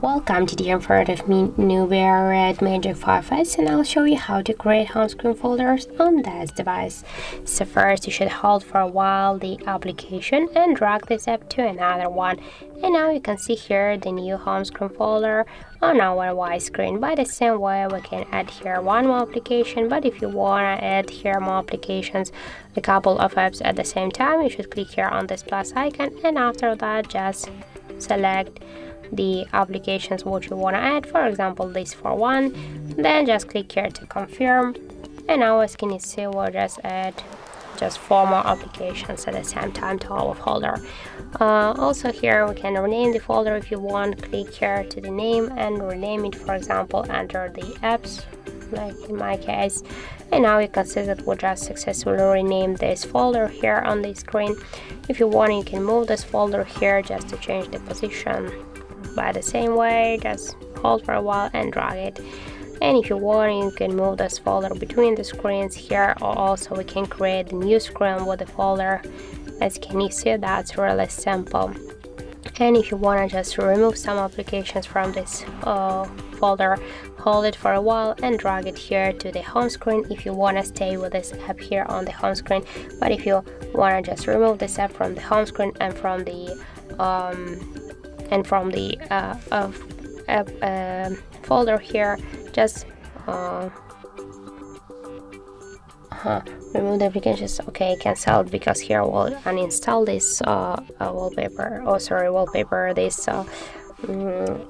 Welcome to the in front of me NUBIA Red Magic 5S, and I'll show you how to create home screen folders on this device. So first you should hold for a while the application and drag this app to another one. And now you can see here the new home screen folder on our wide screen. By the same way, we can add here one more application, but if you want to add here more applications, a couple of apps at the same time, you should click here on this plus icon, and after that just select the applications what you want to add, for example this for one, then just click here to confirm, and now as you can see we'll just add just 4 more applications at the same time to our folder. Also here we can rename the folder if you want. Click here to the name and rename it, for example enter the apps like in my case, and now you can see that we just successfully renamed this folder here on the screen. If you want, you can move this folder here just to change the position. By the same way, just hold for a while and drag it. And if you want, you can move this folder between the screens here, or also we can create a new screen with the folder. As can you see, that's really simple. And if you want to just remove some applications from this folder, hold it for a while and drag it here to the home screen if you want to stay with this app here on the home screen. But if you want to just remove this app from the home screen and from the folder here, just remove the applications. Okay, cancel, because here we'll uninstall this wallpaper, this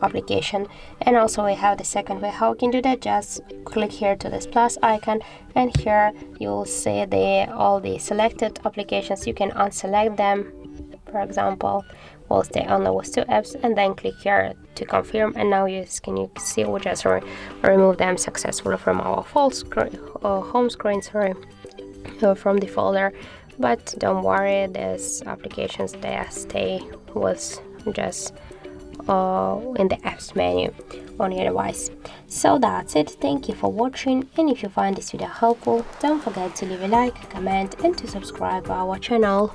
application. And also we have the second way how we can do that. Just click here to this plus icon, and here you'll see all the selected applications. You can unselect them. For example, we'll stay only with 2 apps, and then click here to confirm, and now you see we just remove them successfully from our home screen, from the folder. But don't worry, these applications they stay with just in the apps menu on your device. So that's it. Thank you for watching, and if you find this video helpful, don't forget to leave a like, comment and to subscribe to our channel.